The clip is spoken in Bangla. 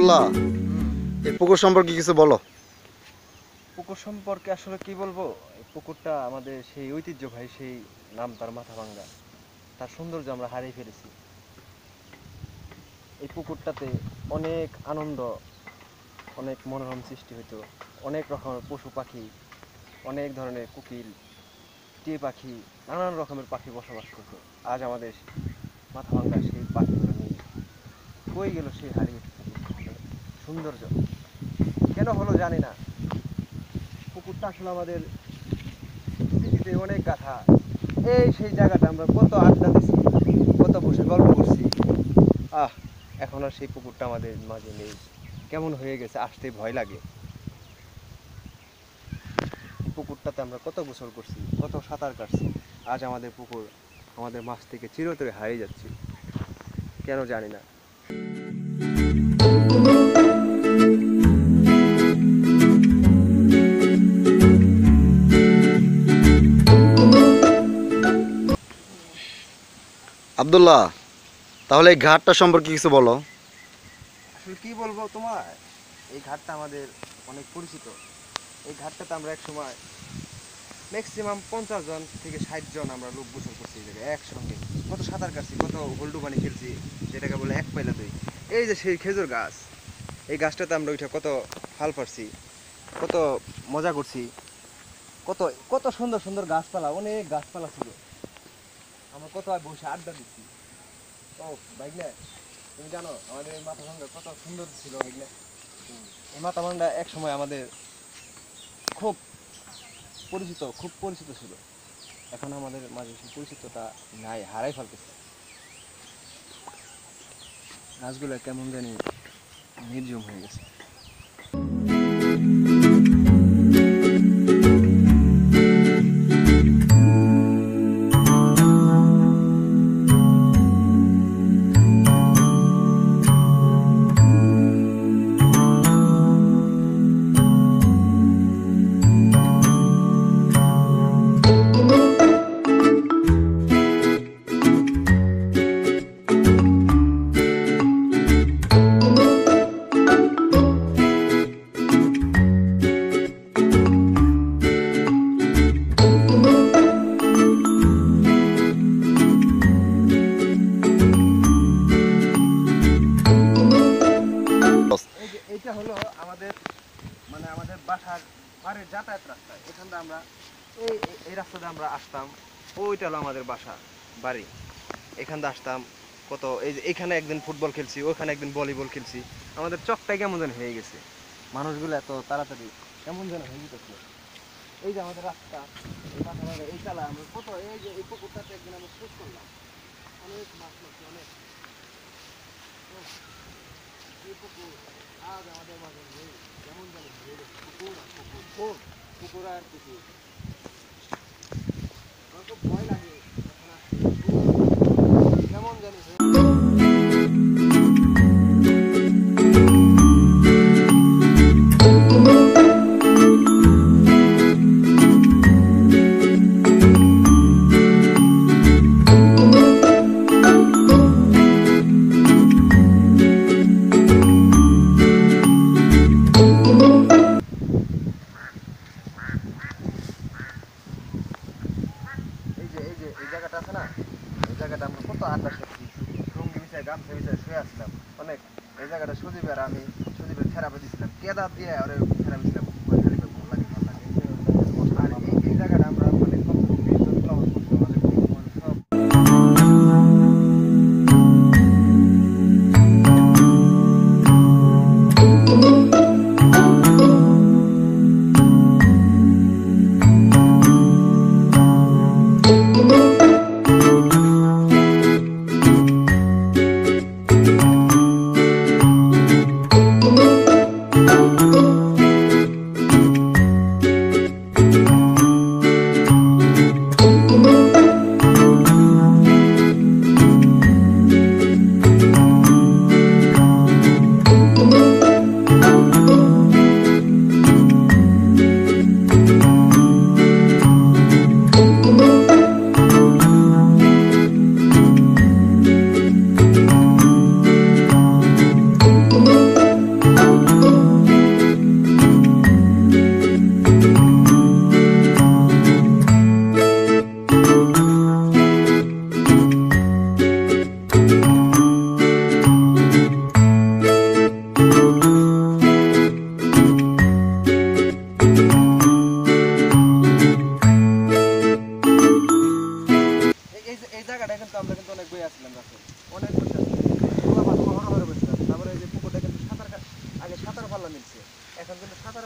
আব্দুল্লাহ, এই পুকুর সম্পর্কে কিছু বলো। পুকুর সম্পর্কে আসলে কি বলবো, এই পুকুরটা আমাদের সেই ঐতিহ্যবাহী, সেই নাম তার মাথাভাঙ্গা, তার সৌন্দর্য আমরা হারিয়ে ফেলেছি। এই পুকুরটাতে অনেক আনন্দ, অনেক মনোরম সৃষ্টি হতো, অনেক রকমের পশু পাখি, অনেক ধরনের কোকিল, টিয়া পাখি, নানান রকমের পাখি বসবাস করতো। আজ আমাদের মাথাভাঙ্গা সেই পাখিগুলো নেই, কই গেল সেই হারিয়ে সৌন্দর্য, কেন হলো জানি না। পুকুরটা আসলে আমাদের স্মৃতিতে অনেক গাথা। এই সেই জায়গাটা আমরা কত আড্ডা দিছি, কত বসে গল্প করছি। এখন আর সেই পুকুরটা আমাদের মাঝে নেই, কেমন হয়ে গেছে, আসতে ভয় লাগে। পুকুরটাতে আমরা কত গোসল করছি, কত সাঁতার কাটছি। আজ আমাদের পুকুর আমাদের মাছ থেকে চিরতরে হারিয়ে যাচ্ছে, কেন জানি না। আব্দুল্লাহ, তাহলে এই ঘাটটা সম্পর্কে কিছু বলো। আসলে কি বলবো তোমার, এই ঘাটটা আমাদের অনেক পরিচিত। এই ঘাটটাতে আমরা এক সময় ম্যাক্সিমাম 50 জন থেকে 60 জন আমরা লোক গোসল করছি এই জায়গায় একসঙ্গে। কত সাঁতার কাটছি, কত হল্ডু পানি খেলছি, যেটাকে বলে এক পাইলা দুই। এই যে সেই খেজুর গাছ, এই গাছটাতে আমরা উঠে কত ফাল পারছি, কত মজা করছি, কত কত সুন্দর সুন্দর গাছপালা, অনেক গাছপালা ছিল। আমরা কত বসে আড্ডা দিচ্ছি। ও ভাইগনা, তুমি জানো আমাদের এই মাথাভাঙ্গা কত সুন্দর ছিল ভাইগনা। এই মাথাভাঙ্গা এক সময় আমাদের খুব খুব পরিচিত ছিল। এখন আমাদের মাঝে সেই পরিচিতটা নাই, হারাই ফেলতেছে। গাছগুলো কেমন জানি নির্জীব হয়ে গেছে। এইটা হলো আমাদের মানে আমাদের বাসার বাড়ির যাতায়াত রাস্তা। এখান থেকে আমরা এই এই রাস্তাতে আমরা আসতাম। ওইটা হলো আমাদের বাসা বাড়ি। এখান থেকে আসতাম কত, এই যে এখানে একদিন ফুটবল খেলছি, ওখানে একদিন ভলিবল খেলছি। আমাদের চকটাই কেমন যেন হয়ে গেছে, মানুষগুলো এত তাড়াতাড়ি কেমন যেন হয়ে যেতেছে। এই যে আমাদের রাস্তা, এই মাথাভাঙ্গা, এই চালা আমরা কত, এই যে এই পুকুরটাতে একদিন আমরা শেষ করলাম, অনেক মাছ মারছি, অনেক। এই পুকুর আজ আমাদের মাঝে নেই, কেমন জানি হয়ে গেছে। পুকুর আর পুকুর, পুকুর আর পুকুর। আমার খুব ভয় লাগে এখন আসতে, কেমন জানি এই জায়গাটা আছে না, এই জায়গাটা আমরা কত আড্ডা করছি, লুঙ্গি বিছায় গামছা বিছায় শুয়ে আসছিলাম অনেক। এই জায়গাটা সুদীপের আমি সুদীপের থেরাপি দিচ্ছিলাম, কেদার দিয়ে ওরে থেরাপি দিচ্ছিলাম। ভালো লাগে ভালো লাগে। আর এই জায়গাটা আমরা মানে অনেক বসে আছে পোলাপান হরহরে বসে আছে। তারপরে এই যে পুকুরটা কিন্তু আগে সাঁতার পাল্লা মিলছে, এখন কিন্তু সাঁতার